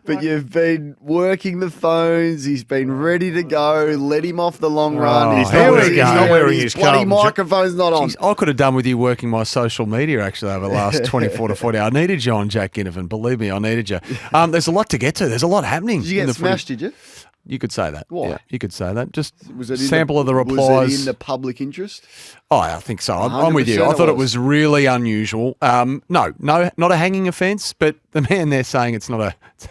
But you've been working the phones. He's been ready to go. Let him off the long run. He's not wearing his bloody Carlton microphone's not on. Jeez, I could have done with you working my social media actually over the last 24 to 40 hours. I needed you on Jack Ginnivan. Believe me, I needed you. There's a lot to get to. There's a lot happening. Did you get smashed, did you? You could say that. Why? Yeah, you could say that. Just Was it sample of the replies. Was it in the public interest? Oh, I think so. I'm with you. I thought it was really unusual. No, not a hanging offence, but the man there saying it's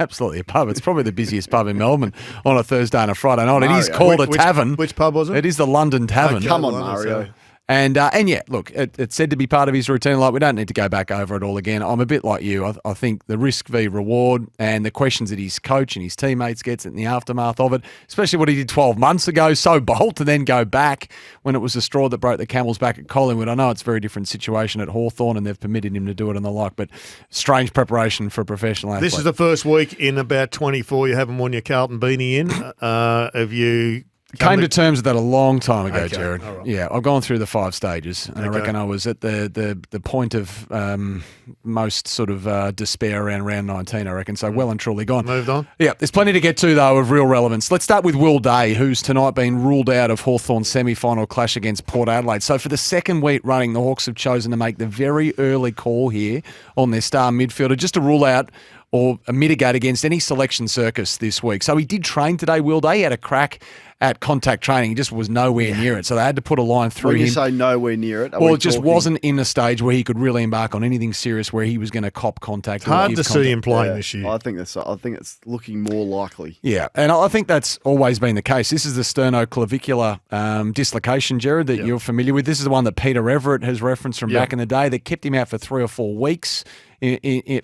absolutely a pub. It's probably the busiest pub in Melbourne on a Thursday and a Friday night. It is called a tavern. Which pub was it? It is the London Tavern. Come on, Mario. And yeah, look, it's said to be part of his routine. Like, we don't need to go back over it all again. I'm a bit like you. I think the risk v reward and the questions that his coach and his teammates gets in the aftermath of it, especially what he did 12 months ago, so bold to then go back when it was the straw that broke the camel's back at Collingwood. I know it's a very different situation at Hawthorn and they've permitted him to do it and the like, but strange preparation for a professional athlete. This is the first week in about 24 you haven't worn your Carlton beanie in. Have you... Came to terms with that a long time ago, Okay, Jared. right. Yeah, I've gone through the 5 stages, and I reckon I was at the point of most sort of despair around round 19, I reckon, so well and truly gone. Moved on? Yeah, there's plenty to get to, though, of real relevance. Let's start with Will Day, who's tonight been ruled out of Hawthorn's semi-final clash against Port Adelaide. So for the second week running, the Hawks have chosen to make the very early call here on their star midfielder, just to rule out or mitigate against any selection circus this week. So he did train today, Will Day. He had a crack at contact training. He just was nowhere near it. So they had to put a line through him. When you say nowhere near it, well, it just wasn't in a stage where he could really embark on anything serious where he was going to cop contact. It's hard to see him playing this year. I think it's looking more likely. Yeah, and I think that's always been the case. This is the sternoclavicular dislocation, Jared, that you're familiar with. This is the one that Peter Everett has referenced from back in the day that kept him out for 3 or 4 weeks.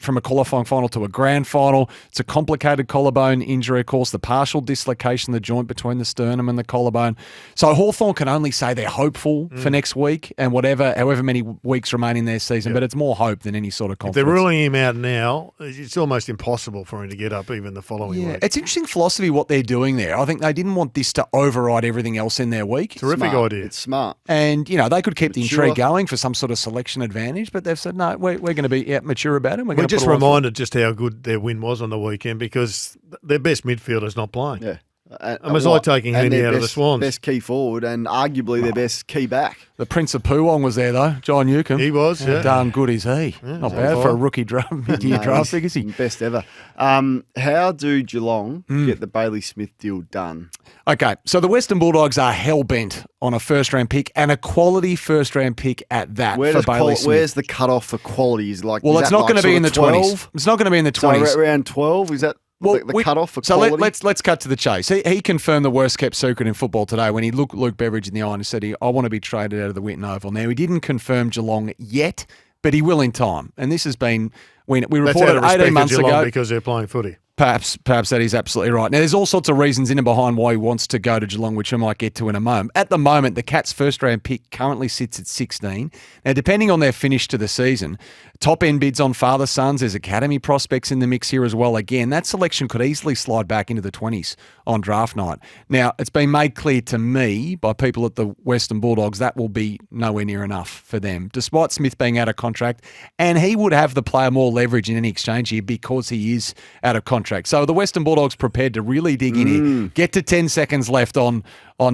From a qualifying final to a grand final. It's a complicated collarbone injury, of course, the partial dislocation of the joint between the sternum and the collarbone. So Hawthorn can only say they're hopeful for next week and however many weeks remain in their season, but it's more hope than any sort of confidence. If they're ruling him out now, it's almost impossible for him to get up even the following week. It's interesting philosophy what they're doing there. I think they didn't want this to override everything else in their week. Terrific idea. It's smart. And, they could keep the intrigue going for some sort of selection advantage, but they've said, no, we're going to be mature about it. We're just reminded just how good their win was on the weekend because their best midfielder's not playing. Yeah. And was like taking Heaney out of the Swans. Best key forward and arguably their best key back. The Prince of Poowong was there, though, John Newcombe. He was, yeah. Darn good is he. Not bad for a rookie mid-year draft pick, is he? Best ever. How do Geelong get the Bailey Smith deal done? Okay, so the Western Bulldogs are hell-bent on a first-round pick and a quality first-round pick at that for Bailey Smith. Where's the cut-off for quality? It's not going to be in the 20s. It's not going to be in the 20s. So around 12, is that the cut-off for quality? So let's cut to the chase. He confirmed the worst-kept secret in football today when he looked Luke Beveridge in the eye and said, I want to be traded out of the Whitten Oval. Now, he didn't confirm Geelong yet, but he will in time. And this has been, when we reported 18 months ago. Because they're playing footy. Perhaps that is absolutely right. Now, there's all sorts of reasons in and behind why he wants to go to Geelong, which I might get to in a moment. At the moment, the Cats' first-round pick currently sits at 16. Now, depending on their finish to the season, top-end bids on father-sons, there's academy prospects in the mix here as well. Again, that selection could easily slide back into the 20s on draft night. Now, it's been made clear to me by people at the Western Bulldogs that will be nowhere near enough for them, despite Smith being out of contract, and he would have the player more leverage in any exchange here because he is out of contract. So the Western Bulldogs prepared to really dig in here, get to 10 seconds left on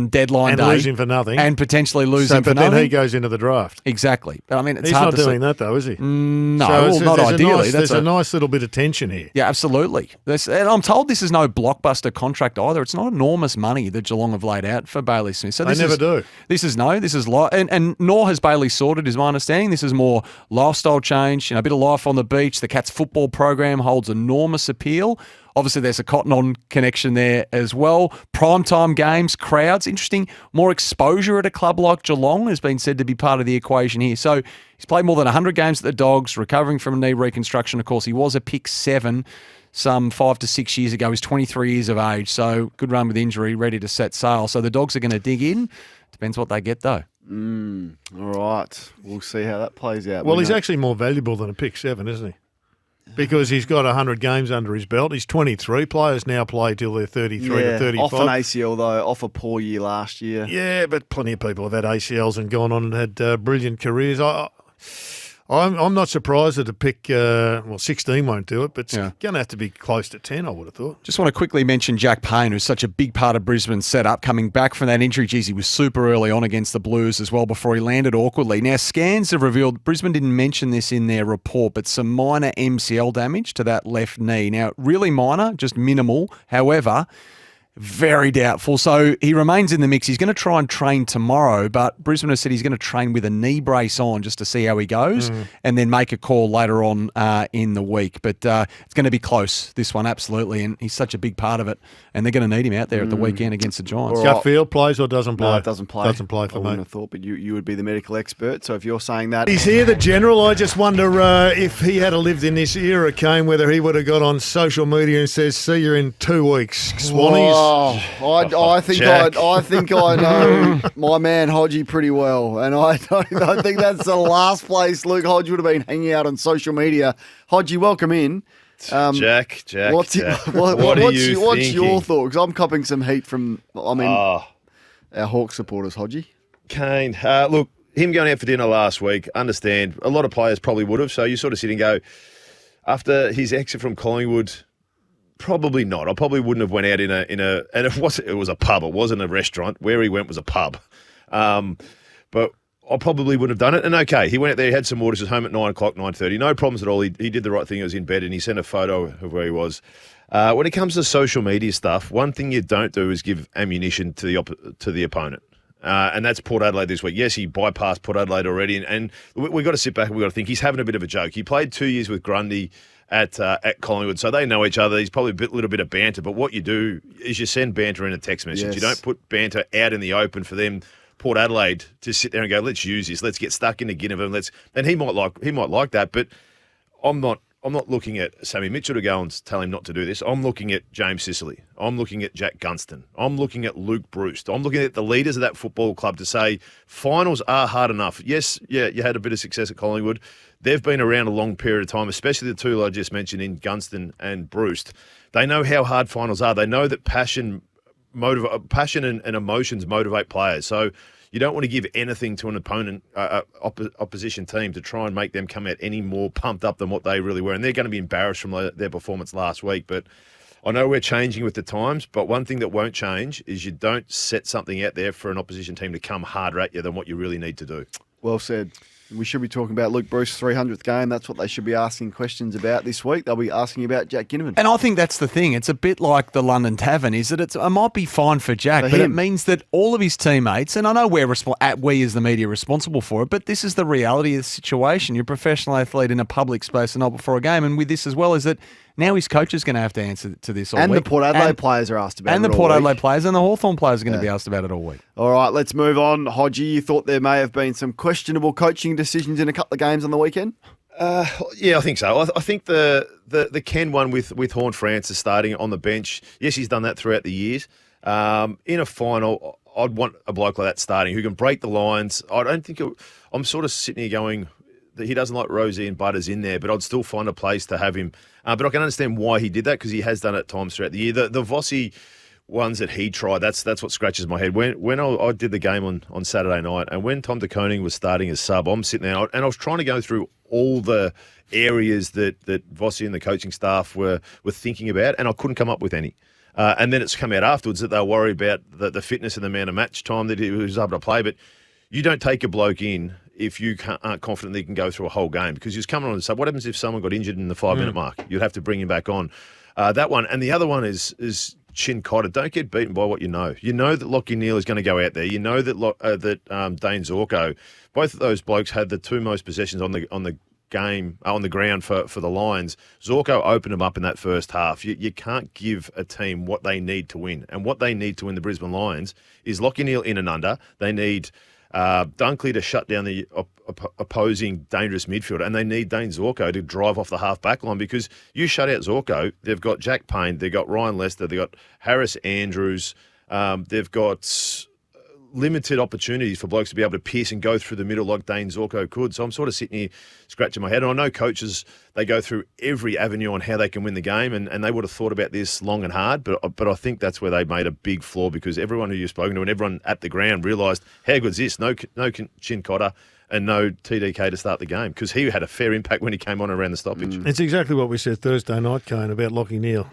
deadline day. And lose him for nothing. And potentially lose him for nothing. But then he goes into the draft. Exactly. But I mean, it's He's hard not to doing that though, is he? No, not ideally. There's a nice little bit of tension here. Yeah, absolutely. And I'm told this is no blockbuster contract either. It's not enormous money that Geelong have laid out for Bailey Smith. So they never do. This is and nor has Bailey sorted, is my understanding. This is more lifestyle change, a bit of life on the beach. The Cats football program holds enormous appeal. Obviously, there's a Cotton On connection there as well. Primetime games, crowds, interesting. More exposure at a club like Geelong has been said to be part of the equation here. So he's played more than 100 games at the Dogs, recovering from knee reconstruction. Of course, he was a pick 7 some 5 to 6 years ago. He's 23 years of age, so good run with injury, ready to set sail. So the Dogs are going to dig in. Depends what they get, though. All right. We'll see how that plays out. Well, he's actually more valuable than a pick 7, isn't he? Because he's got 100 games under his belt. He's 23. Players now play till they're 33 to 35. Off an ACL, though. Off a poor year last year. Yeah, but plenty of people have had ACLs and gone on and had brilliant careers. I'm not surprised that the pick, 16 won't do it, but it's Yeah. going to have to be close to 10, I would have thought. Just want to quickly mention Jack Payne, who's such a big part of Brisbane's setup, coming back from that injury. Geez, he was super early on against the Blues as well before he landed awkwardly. Now, scans have revealed, Brisbane didn't mention this in their report, but some minor MCL damage to that left knee. Now, really minor, just minimal. However, very doubtful. So he remains in the mix. He's going to try and train tomorrow, but Brisbane has said he's going to train with a knee brace on just to see how he goes and then make a call later on in the week. But it's going to be close, this one, absolutely. And he's such a big part of it. And they're going to need him out there at the weekend against the Giants. All right. Gut feel, plays or doesn't play? No, it doesn't play. Doesn't play I for wouldn't me. have thought, but you would be the medical expert. So if you're saying that, He's here, the general. I just wonder if he had lived in this era, Kane, whether he would have got on social media and says, "See you in 2 weeks, Swannies." Oh, I think Jack. I think I know my man Hodgie pretty well, and I think that's the last place Luke Hodge would have been hanging out on social media. Hodgie, welcome in. Jack. What's Jack. what's your thinking? thought? Because I'm copping some heat from Oh, our Hawks supporters, Hodgie. Kane. Look, him going out for dinner last week, understand, a lot of players probably would have. So you sort of sit and go, after his exit from Collingwood, probably not. I probably wouldn't have went out in a and it was a pub. It wasn't a restaurant. Where he went was a pub. But I probably wouldn't have done it. And okay, he went out there, he had some orders, was home at 9 o'clock, 9:30. No problems at all. He did the right thing. He was in bed and he sent a photo of where he was. When it comes to social media stuff, one thing you don't do is give ammunition to the opponent. And that's Port Adelaide this week. Yes, he bypassed Port Adelaide already. And we've got to sit back and we've got to think he's having a bit of a joke. He played 2 years with Grundy at Collingwood, so they know each other. He's probably a little bit of banter, but what you do is you send banter in a text message. Yes. You don't put banter out in the open for them, Port Adelaide, to sit there and go, let's use this, let's get stuck into Ginnivan, and he might like that, but I'm not looking at Sammy Mitchell to go and tell him not to do this. I'm looking at James Sicily. I'm looking at Jack Gunston. I'm looking at Luke Bruce. I'm looking at the leaders of that football club to say finals are hard enough. Yes, yeah, you had a bit of success at Collingwood. They've been around a long period of time, especially the two I just mentioned in Gunston and Bruce. They know how hard finals are. They know that passion and emotions motivate players. So you don't want to give anything to an opponent, opposition team, to try and make them come out any more pumped up than what they really were. And they're going to be embarrassed from their performance last week. But I know we're changing with the times, but one thing that won't change is you don't set something out there for an opposition team to come harder at you than what you really need to do. Well said. We should be talking about Luke Bruce's 300th game. That's what they should be asking questions about this week. They'll be asking about Jack Ginnivan. And I think that's the thing. It's a bit like the London Tavern, is that it might be fine for Jack, but it means that all of his teammates, and I know we as the media are responsible for it, but this is the reality of the situation. You're a professional athlete in a public space and not before a game. And with this as well is that now his coach is going to have to answer to this all And week. the Port Adelaide players are asked about it And the all Port week. Adelaide players and the Hawthorn players are going to be asked about it all week. All right, let's move on. Hodgie, you thought there may have been some questionable coaching decisions in a couple of games on the weekend? Yeah, I think so. I think the Ken one with Horn Francis starting on the bench, yes, he's done that throughout the years. In a final, I'd want a bloke like that starting who can break the lines. I don't think I'm sort of sitting here going that he doesn't like Rosie and Butters in there, but I'd still find a place to have him. But I can understand why he did that, because he has done it at times throughout the year. The Vossi ones that he tried, that's what scratches my head. When I did the game on Saturday night, and when Tom de Koning was starting as sub, I'm sitting there and I was trying to go through all the areas that Vossi and the coaching staff were thinking about, and I couldn't come up with any. And then it's come out afterwards that they were worried about the fitness and the amount of match time that he was able to play. But you don't take a bloke in if you aren't confident that he can go through a whole game, because he was coming on the sub. What happens if someone got injured in the 5-minute mark? You'd have to bring him back on. That one. And the other one is Chin Cotter. Don't get beaten by what you know. You know that Lockie Neal is going to go out there. You know that Dane Zorko. Both of those blokes had the two most possessions on the game on the ground for the Lions. Zorko opened them up in that first half. You can't give a team what they need to win, and what they need to win the Brisbane Lions is Lockie Neal in and under. They need Dunkley to shut down the opposing dangerous midfielder, and they need Dane Zorko to drive off the half-back line, because you shut out Zorko, they've got Jack Payne, they've got Ryan Lester, they've got Harris Andrews, they've got limited opportunities for blokes to be able to pierce and go through the middle like Dane Zorko could. So I'm sort of sitting here scratching my head. And I know coaches, they go through every avenue on how they can win the game, and they would have thought about this long and hard, but I think that's where they made a big flaw, because everyone who you've spoken to and everyone at the ground realised how good's this. No Chin Cotter, and no TDK to start the game because he had a fair impact when he came on around the stoppage. It's exactly what we said Thursday night, Kane, about Lachie Neale.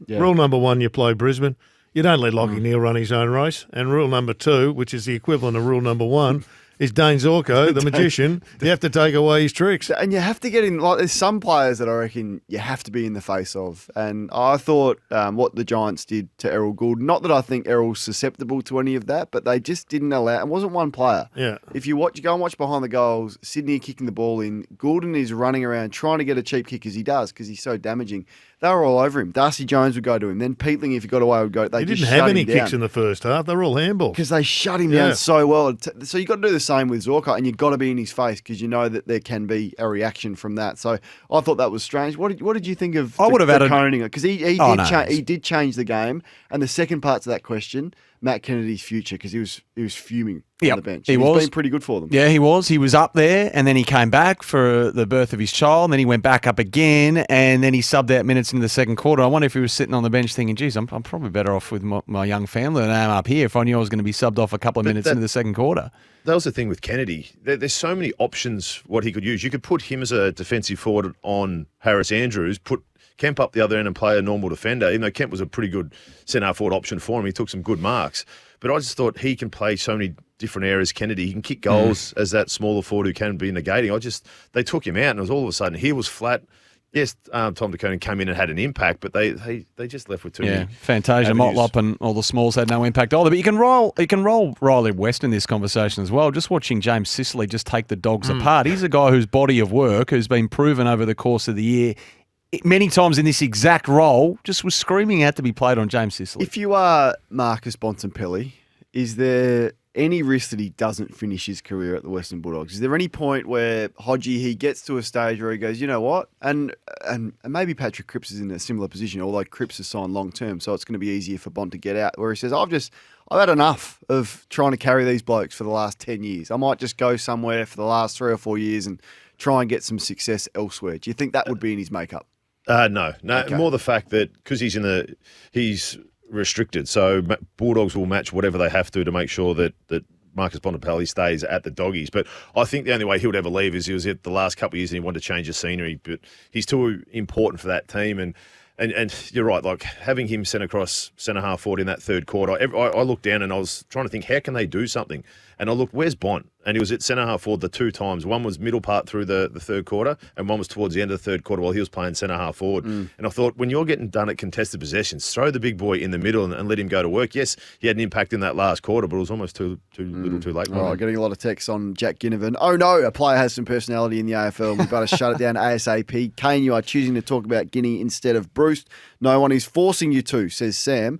Yeah. Rule number 1, you play Brisbane. You don't let Lachie Neale run his own race. And rule number 2, which is the equivalent of rule number 1, is Dane Zorko, the magician. You have to take away his tricks. And you have to get in, like, there's some players that I reckon you have to be in the face of. And I thought what the Giants did to Errol Gould, not that I think Errol's susceptible to any of that, but they just didn't allow, it wasn't one player. Yeah. If you go and watch behind the goals, Sydney kicking the ball in, Goulden is running around trying to get a cheap kick as he does because he's so damaging. They were all over him. Darcy Jones would go to him. Then Peatling, if he got away, would go. They He just didn't have shut any him kicks down. in the first half. They were all handballs. Because they shut him down so well. So you've got to do the same with Zorko, and you've got to be in his face because you know that there can be a reaction from that. So I thought that was strange. What did you think of I would have added coning it? Because he did change the game. And the second part to that question, Matt Kennedy's future, because he was fuming on the bench. He's been pretty good for them. Yeah, he was. He was up there, and then he came back for the birth of his child, and then he went back up again, and then he subbed out minutes into the second quarter. I wonder if he was sitting on the bench thinking, geez, I'm probably better off with my young family than I am up here if I knew I was going to be subbed off a couple of minutes into the second quarter. That was the thing with Kennedy. There's so many options what he could use. You could put him as a defensive forward on Harris Andrews, put Kemp up the other end and play a normal defender, even though Kemp was a pretty good centre forward option for him. He took some good marks. But I just thought he can play so many different areas. Kennedy, he can kick goals as that smaller forward who can be negating. They took him out and it was all of a sudden he was flat. Yes, Tom DeConing came in and had an impact, but they just left with too many. Fantasia, Motlop, and all the smalls had no impact either. But you can roll Riley West in this conversation as well. Just watching James Sicily just take the Dogs apart. He's a guy whose body of work has been proven over the course of the year many times in this exact role, just was screaming out to be played on James Sicily. If you are Marcus Bontempelli, is there any risk that he doesn't finish his career at the Western Bulldogs? Is there any point where Hodgie, he gets to a stage where he goes, you know what? And maybe Patrick Cripps is in a similar position, although Cripps has signed long term, so it's going to be easier for Bont to get out, where he says, I've had enough of trying to carry these blokes for the last 10 years. I might just go somewhere for the last 3 or 4 years and try and get some success elsewhere. Do you think that would be in his makeup? No. Okay. More the fact that because he's restricted, so Bulldogs will match whatever they have to make sure that Marcus Bontempelli stays at the Doggies. But I think the only way he would ever leave is he was at the last couple of years and he wanted to change the scenery. But he's too important for that team. And you're right, like having him sent across centre half forward in that third quarter, I looked down and I was trying to think, how can they do something? And I looked, where's Bont? And he was at centre half forward the 2 times. One was middle part through the third quarter and one was towards the end of the third quarter while he was playing centre half forward. And I thought, when you're getting done at contested possessions, throw the big boy in the middle and let him go to work. Yes, he had an impact in that last quarter, but it was almost too little too late. All right, getting a lot of texts on Jack Ginnivan. Oh no, a player has some personality in the AFL. We've got to shut it down ASAP. Kane, you are choosing to talk about Guinea instead of Bruce. No one is forcing you to, says Sam.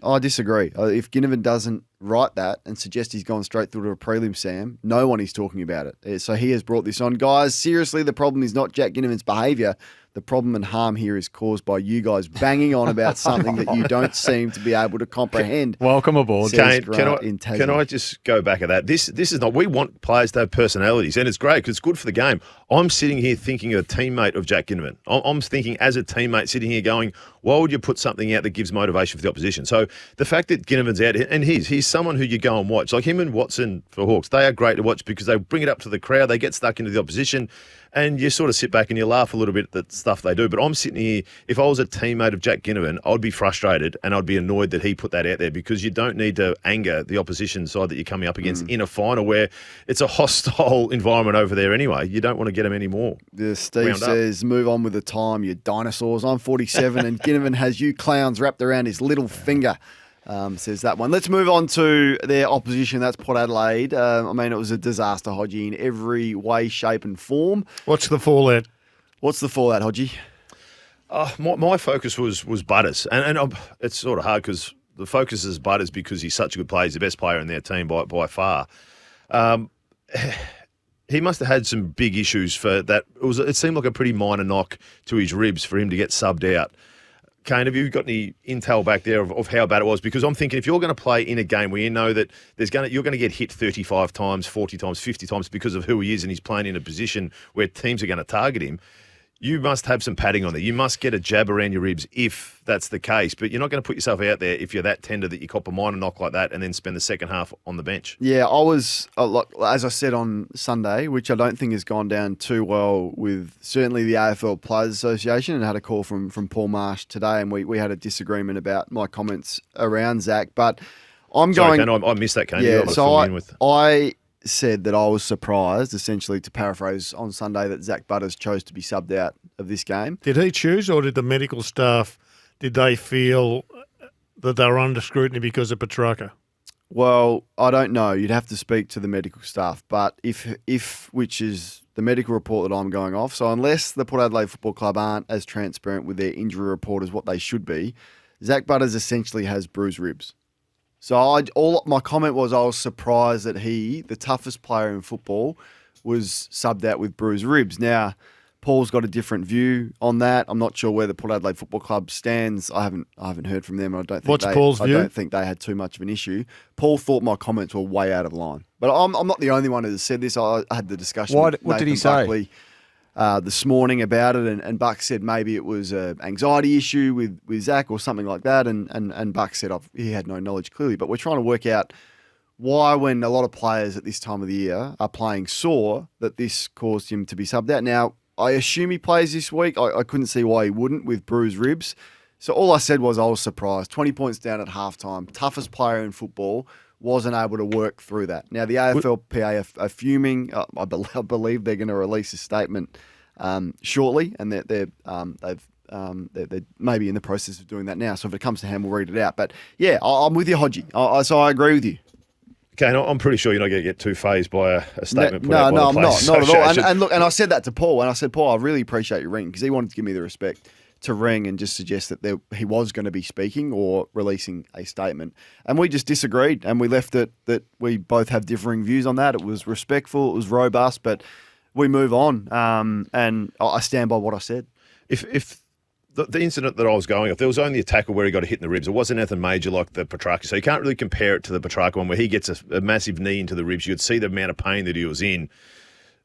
I disagree. If Ginnivan doesn't write that and suggest he's gone straight through to a prelim, Sam, no one is talking about it. So he has brought this on. Guys, seriously, the problem is not Jack Ginnivan's behaviour. The problem and harm here is caused by you guys banging on about something that you don't seem to be able to comprehend. Welcome aboard. Kane, can I just go back at that? This is not, we want players to have personalities, and it's great because it's good for the game. I'm sitting here thinking a teammate of Jack Ginnivan. I'm thinking as a teammate sitting here going, why would you put something out that gives motivation for the opposition? So the fact that Ginnivan's out, and he's someone who you go and watch, like him and Watson for Hawks, they are great to watch because they bring it up to the crowd, they get stuck into the opposition, and you sort of sit back and you laugh a little bit at the stuff they do. But I'm sitting here, if I was a teammate of Jack Ginnivan, I'd be frustrated and I'd be annoyed that he put that out there because you don't need to anger the opposition side that you're coming up against in a final where it's a hostile environment over there anyway. You don't want to get them anymore. Steve says, move on with the time, you dinosaurs. I'm 47 and Ginnivan has you clowns wrapped around his little finger. Says that one. Let's move on to their opposition. That's Port Adelaide. I mean, it was a disaster, Hodgie, in every way, shape and form. What's the fallout? What's the fallout, Hodgie? My focus was Butters. And it's sort of hard because the focus is Butters because he's such a good player. He's the best player in their team by far. He must have had some big issues for that. It seemed like a pretty minor knock to his ribs for him to get subbed out. Kane, have you got any intel back there of how bad it was? Because I'm thinking if you're going to play in a game where you know that you're going to get hit 35 times, 40 times, 50 times because of who he is and he's playing in a position where teams are going to target him, you must have some padding on there. You must get a jab around your ribs if that's the case. But you're not going to put yourself out there if you're that tender that you cop a minor knock like that and then spend the second half on the bench. Yeah, I was, as I said on Sunday, which I don't think has gone down too well with certainly the AFL Players Association, and had a call from Paul Marsh today, and we had a disagreement about my comments around Zach. But I'm Sorry, going... Kane, I missed that, Kane. Yeah, so I said that I was surprised, essentially, to paraphrase on Sunday, that Zach Butters chose to be subbed out of this game. Did he choose, or did the medical staff, did they feel that they were under scrutiny because of Petrarca? Well, I don't know. You'd have to speak to the medical staff. But if which is the medical report that I'm going off, so unless the Port Adelaide Football Club aren't as transparent with their injury report as what they should be, Zach Butters essentially has bruised ribs. So my comment was I was surprised that he, the toughest player in football, was subbed out with bruised ribs. Now, Paul's got a different view on that. I'm not sure where the Port Adelaide Football Club stands. I haven't heard from them. I don't think What's Paul's view? I don't think they had too much of an issue. Paul thought my comments were way out of line, but I'm not the only one who said this. I had the discussion. What did he say? Buckley, this morning about it, and Buck said maybe it was an anxiety issue with Zach or something like that, and Buck said he had no knowledge clearly. But we're trying to work out why, when a lot of players at this time of the year are playing sore, that this caused him to be subbed out. Now, I assume he plays this week. I couldn't see why he wouldn't with bruised ribs. So all I said was I was surprised. 20 points down at halftime. Toughest player in football wasn't able to work through that. Now, the AFLPA are fuming. I believe they're going to release a statement shortly, and they're maybe in the process of doing that now. So if it comes to hand, we'll read it out. But yeah, I'm with you, Hodgie. So I agree with you. Okay, I'm pretty sure you're not going to get too fazed by a statement. No, I'm not at all. And look, and I said that to Paul, and I said, Paul, I really appreciate your ring, because he wanted to give me the respect to ring and just suggest that he was going to be speaking or releasing a statement. And we just disagreed, and we left it that we both have differing views on that. It was respectful, it was robust, but we move on. And I stand by what I said. If the incident that I was going off, there was only a tackle where he got a hit in the ribs. It wasn't anything major like the Petrarca. So you can't really compare it to the Petrarca one where he gets a massive knee into the ribs. You'd see the amount of pain that he was in.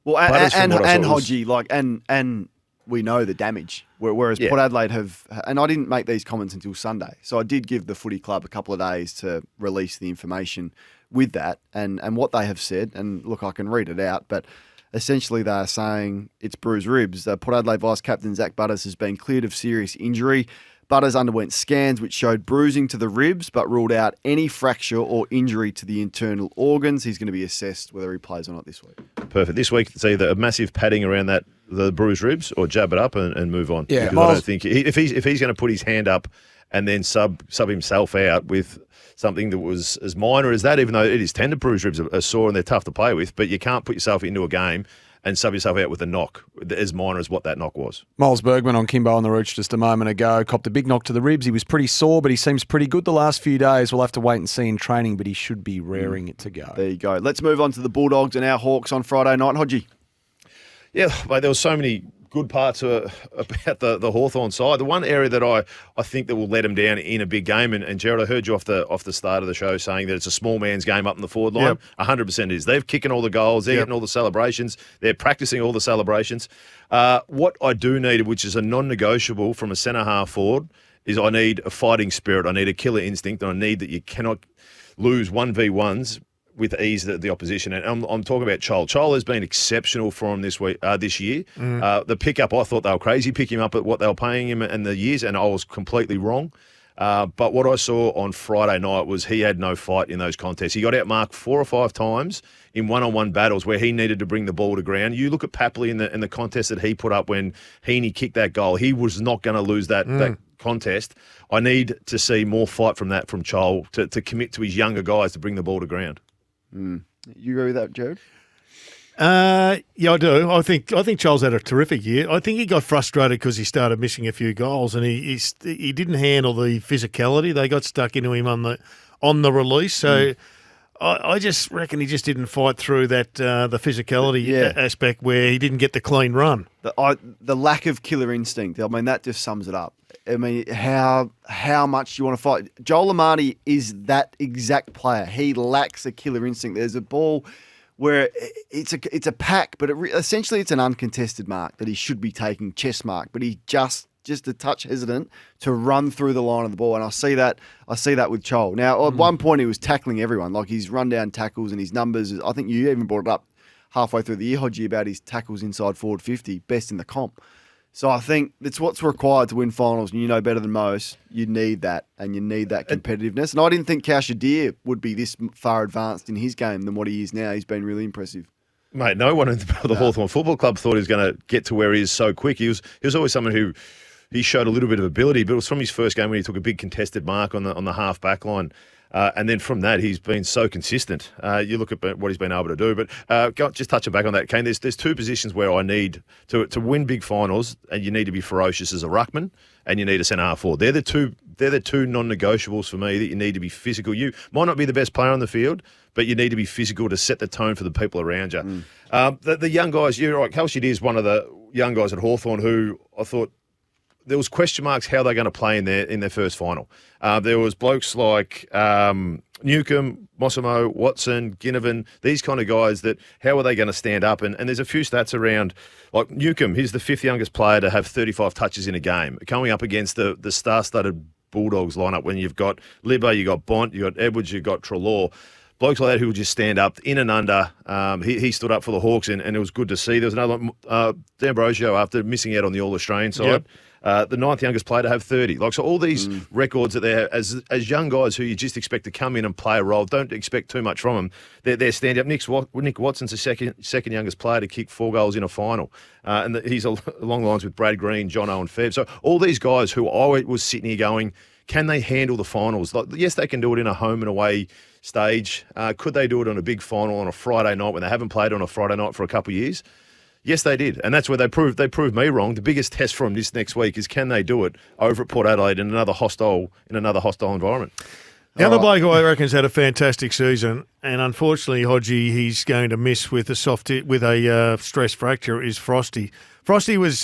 Well, and Hodgie, and we know the damage. Whereas Port Adelaide have, and I didn't make these comments until Sunday, so I did give the footy club a couple of days to release the information with that and what they have said. And look, I can read it out, but essentially, they are saying it's bruised ribs. Port Adelaide Vice-Captain Zach Butters has been cleared of serious injury. Butters underwent scans which showed bruising to the ribs but ruled out any fracture or injury to the internal organs. He's going to be assessed whether he plays or not this week. Perfect. This week, it's either a massive padding around the bruised ribs or jab it up and move on. Yeah, because I don't think if he's going to put his hand up and then sub himself out with something that was as minor as that, even though it is tender, bruised ribs are sore and they're tough to play with, but you can't put yourself into a game and sub yourself out with a knock as minor as what that knock was. Miles Bergman on Kimbo on the Rooch just a moment ago copped a big knock to the ribs. He was pretty sore, but he seems pretty good the last few days. We'll have to wait and see in training, but he should be raring it to go. There you go. Let's move on to the Bulldogs and our Hawks on Friday night. Hodgie. Yeah, mate, there were so many good parts about the Hawthorn side. The one area that I think that will let them down in a big game, and Gerard, I heard you off the start of the show saying that it's a small man's game up in the forward line. 100% is. They're kicking all the goals. They're getting all the celebrations. They're practicing all the celebrations. What I do need, which is a non-negotiable from a centre-half forward, is I need a fighting spirit. I need a killer instinct, and I need that you cannot lose 1v1s with ease the opposition. And I'm talking about Chol. Chol has been exceptional for him this year. The pickup, I thought they were crazy, pick him up at what they were paying him and the years, and I was completely wrong. But what I saw on Friday night was he had no fight in those contests. He got outmarked 4 or 5 times in one-on-one battles where he needed to bring the ball to ground. You look at Papley in the contest that he put up when Heaney kicked that goal. He was not going to lose that contest. I need to see more fight from Chol to commit to his younger guys to bring the ball to ground. You agree with that, Jared? Yeah, I do. I think Charles had a terrific year. I think he got frustrated because he started missing a few goals, and he didn't handle the physicality. They got stuck into him on the release. So I just reckon he just didn't fight through that the physicality aspect where he didn't get the clean run. The lack of killer instinct. I mean, that just sums it up. I mean, how much you want to fight. Joel Amati is that exact player. He lacks a killer instinct. There's a ball where it's a pack, but essentially it's an uncontested mark that he should be taking, chest mark, but he just a touch hesitant to run through the line of the ball, and I see that with Chol. Now, at one point he was tackling everyone, like his rundown tackles and his numbers. I think you even brought it up halfway through the year, Hodge, about his tackles inside forward 50, best in the comp. So I think it's what's required to win finals, and you know better than most, you need that, and you need that competitiveness. And I didn't think Kaushadir would be this far advanced in his game than what he is now. He's been really impressive. Mate, no one in the Hawthorn Football Club thought he was going to get to where he is so quick. He was always someone who he showed a little bit of ability, but it was from his first game when he took a big contested mark on the half back line. And then from that, he's been so consistent. You look at what he's been able to do. But just touching back on that, Kane, there's two positions where I need to win big finals, and you need to be ferocious as a ruckman, and you need a centre half forward. They're the two non-negotiables for me, that you need to be physical. You might not be the best player on the field, but you need to be physical to set the tone for the people around you. The young guys, you're right, Kaushadir is one of the young guys at Hawthorn who I thought there was question marks how they're going to play in their first final. There was blokes like Newcomb, Mossimo, Watson, Ginnivan, these kind of guys that how are they going to stand up? And there's a few stats around, like Newcomb, he's the 5th youngest player to have 35 touches in a game, coming up against the star-studded Bulldogs lineup when you've got Libba, you've got Bont, you've got Edwards, you've got Treloar. Blokes like that who will just stand up in and under. He stood up for the Hawks, and it was good to see. There was another D'Ambrosio after missing out on the All-Australian side. Yep. The 9th youngest player to have 30. So all these records that they're as young guys who you just expect to come in and play a role, don't expect too much from them. They're stand up. Nick Watson's the second youngest player to kick 4 goals in a final. And he's along the lines with Brad Green, John Owen Febb. So all these guys who I was sitting here going, can they handle the finals? Like, yes, they can do it in a home and away stage. Could they do it on a big final on a Friday night when they haven't played on a Friday night for a couple of years? Yes, they did, and that's where they proved me wrong. The biggest test for them this next week is can they do it over at Port Adelaide in another hostile environment. The other bloke who I reckon's had a fantastic season, and unfortunately, Hodgie, he's going to miss with a stress fracture, is Frosty. Frosty was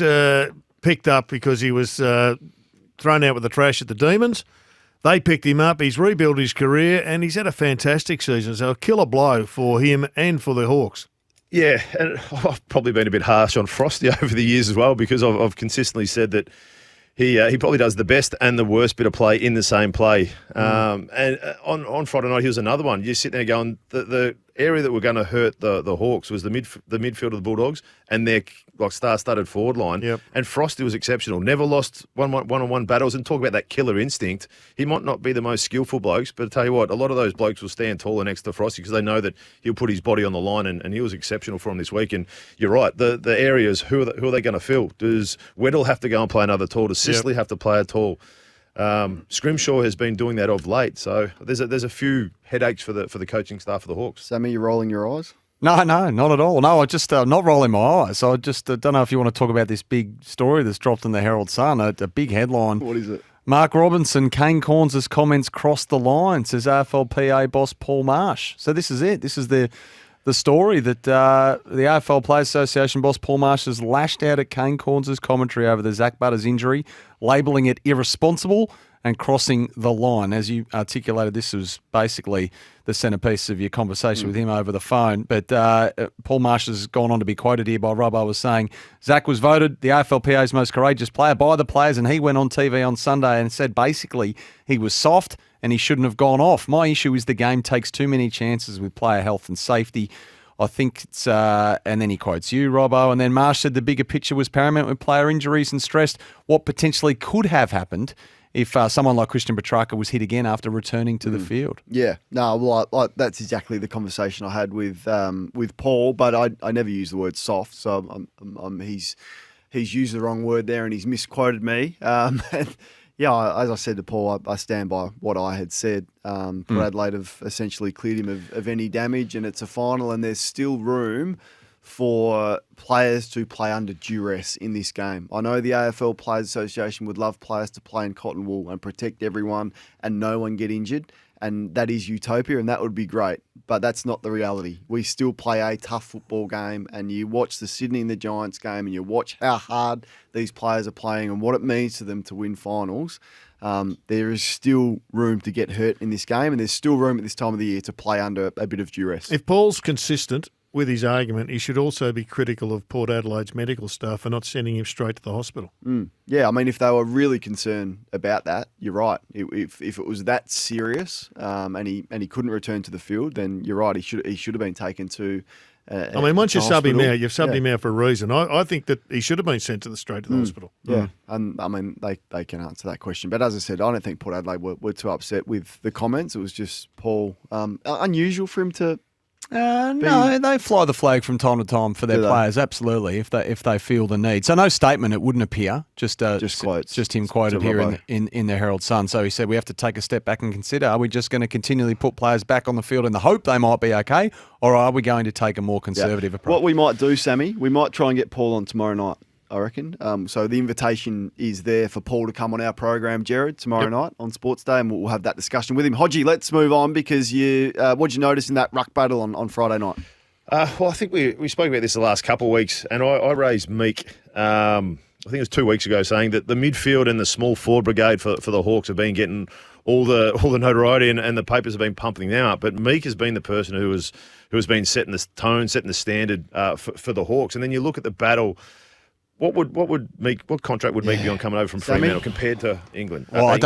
picked up because he was thrown out with the trash at the Demons. They picked him up. He's rebuilt his career, and he's had a fantastic season. So a killer blow for him and for the Hawks. Yeah, and I've probably been a bit harsh on Frosty over the years as well, because I've consistently said that he probably does the best and the worst bit of play in the same play. And on Friday night, he was another one. You sit there going, the area that were going to hurt the Hawks was the midfield of the Bulldogs and their star-studded forward line. Yep. And Frosty was exceptional. Never lost one-on-one battles. And talk about that killer instinct. He might not be the most skillful blokes, but I tell you what, a lot of those blokes will stand taller next to Frosty because they know that he'll put his body on the line, and he was exceptional for him this week. And you're right, the areas, who are they going to fill? Does Weddle have to go and play another tall? Does Sicily have to play a tall? Scrimshaw has been doing that of late, so there's a few headaches for the coaching staff of the Hawks. Sammy, you rolling your eyes? No, not at all. No, I just not rolling my eyes. I just don't know if you want to talk about this big story that's dropped in the Herald Sun. A big headline. What is it? Mark Robinson, Kane Cornes' comments crossed the line, says AFLPA boss Paul Marsh. So this is it. This is the story that the AFL Players Association boss Paul Marsh has lashed out at Kane Cornes' commentary over the Zach Butters injury, labelling it irresponsible and crossing the line. As you articulated, this was basically the centrepiece of your conversation with him over the phone. But Paul Marsh has gone on to be quoted here by Robbo was saying, Zach was voted the AFLPA's most courageous player by the players, and he went on TV on Sunday and said basically he was soft and he shouldn't have gone off. My issue is the game takes too many chances with player health and safety. I think it's, and then he quotes you, Robbo, and then Marsh said the bigger picture was paramount with player injuries and stressed what potentially could have happened if someone like Christian Petrarca was hit again after returning to the field. Yeah, no, well, that's exactly the conversation I had with Paul, but I never use the word soft, so he's used the wrong word there and he's misquoted me. And yeah, as I said to Paul, I stand by what I had said. Port Adelaide have essentially cleared him of any damage, and it's a final, and there's still room for players to play under duress in this game. I know the AFL Players Association would love players to play in cotton wool and protect everyone and no one get injured, and that is utopia, and that would be great. But that's not the reality. We still play a tough football game, and you watch the Sydney and the Giants game, and you watch how hard these players are playing and what it means to them to win finals. There is still room to get hurt in this game, and there's still room at this time of the year to play under a bit of duress. If Paul's consistent with his argument, he should also be critical of Port Adelaide's medical staff for not sending him straight to the hospital. Yeah, I mean, if they were really concerned about that, you're right. If it was that serious and he couldn't return to the field, then you're right. He should have been taken to. I mean, once you sub him out, you've subbed Yeah. him out for a reason. I think that he should have been sent straight to the hospital. Yeah, and I mean, they can answer that question. But as I said, I don't think Port Adelaide were too upset with the comments. It was just Paul, unusual for him to. No, they fly the flag from time to time for their players. Absolutely, if they feel the need. So no statement. It wouldn't appear. Just quotes. Just him quoted here in the Herald Sun. So he said we have to take a step back and consider: are we just going to continually put players back on the field in the hope they might be okay, or are we going to take a more conservative approach? What we might do, Sammy, we might try and get Paul on tomorrow night. I reckon. So the invitation is there for Paul to come on our program, Gerard, tomorrow night on Sports Day, and we'll have that discussion with him. Hodgie, let's move on because what'd you notice in that ruck battle on Friday night? Well, I think we spoke about this the last couple of weeks, and I raised Meek, I think it was 2 weeks ago, saying that the midfield and the small forward brigade for the Hawks have been getting all the notoriety and the papers have been pumping them up. But Meek has been the person who has been setting the tone, setting the standard for the Hawks. And then you look at the battle. What contract would Meek be on coming over from Fremantle compared to England? Well, I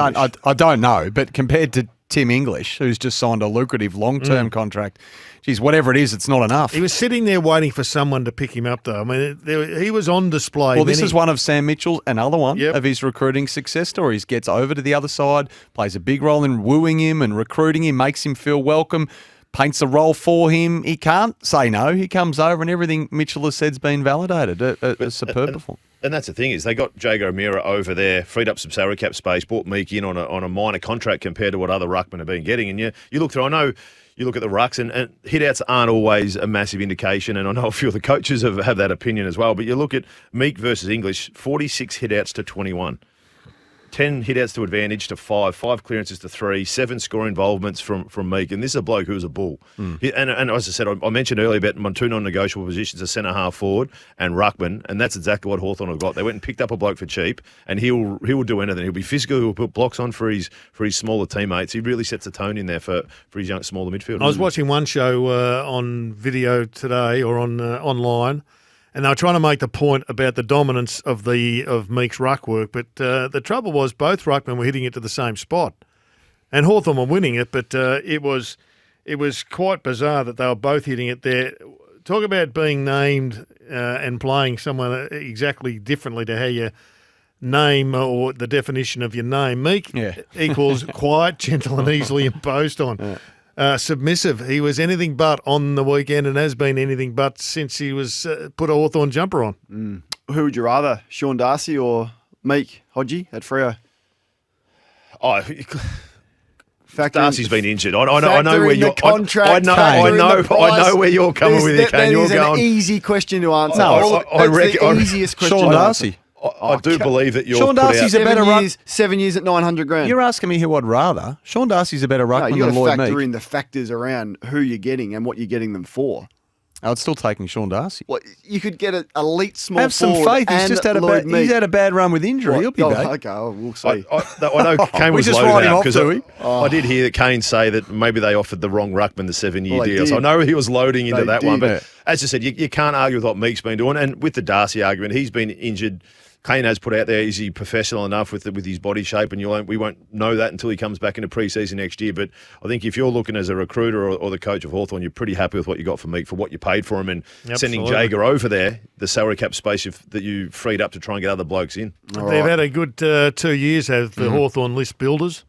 don't know, but compared to Tim English, who's just signed a lucrative long-term contract, geez, whatever it is, it's not enough. He was sitting there waiting for someone to pick him up, though. I mean, he was on display. Well, this is one of Sam Mitchell's, another one Yep. of his recruiting success stories. Gets over to the other side, plays a big role in wooing him and recruiting him, makes him feel welcome, paints a role for him. He can't say no. He comes over and everything Mitchell has said's been validated. A superb performance. And that's the thing is they got Jago O'Meara over there, freed up some salary cap space, brought Meek in on a minor contract compared to what other ruckmen have been getting. And you look through, I know you look at the rucks and hit-outs aren't always a massive indication, and I know a few of the coaches have that opinion as well, but you look at Meek versus English, 46 hit-outs to 21. 10 hit-outs to advantage to 5 clearances to 3, 7 score involvements from Meek, and this is a bloke who's a bull. And as I said, I mentioned earlier about my 2 non-negotiable positions, a centre-half forward and ruckman, and that's exactly what Hawthorn have got. They went and picked up a bloke for cheap, and he will do anything. He'll be physical, he'll put blocks on for his smaller teammates. He really sets a tone in there for his young, smaller midfielders. I was watching one show on video today or on online, and they were trying to make the point about the dominance of Meek's ruck work, but the trouble was both ruckmen were hitting it to the same spot, and Hawthorn were winning it. But it was quite bizarre that they were both hitting it there. Talk about being named and playing someone exactly differently to how you name or the definition of your name. Meek equals quiet, gentle, and easily imposed on. Yeah. Submissive. He was anything but on the weekend and has been anything but since he was put a Hawthorn jumper on. Who would you rather, Sean Darcy or Meek, Hodgie at Freo? Darcy's been injured. I know where you're. I know where you're coming with it. That is an easy question to answer. No, I reckon the easiest question. Sean Darcy. I do believe that you're. Sean Darcy's a better ruck. 7 years at $900,000. You're asking me who I'd rather. Sean Darcy's a better ruckman than Lloyd Meek. You got to factor in the factors around who you're getting and what you're getting them for. I would still taking Sean Darcy. Well, you could get an elite small Have some faith. He's just had a bad run with injury. He'll be back. Okay, we'll see. I know Kane was just loaded write him out off, because I did hear that Kane say that maybe they offered the wrong ruckman the 7-year deal. Did. So I know he was loading into that one. But Yeah. as I said, you can't argue with what Meek's been doing. And with the Darcy argument, he's been injured. Kane has put out there, is he professional enough with his body shape? And we won't know that until he comes back into pre-season next year. But I think if you're looking as a recruiter or the coach of Hawthorn, you're pretty happy with what you got for Meek, for what you paid for him, and sending Jager over there, the salary cap space that you freed up to try and get other blokes in. They've had a good 2 years as the Hawthorn list builders.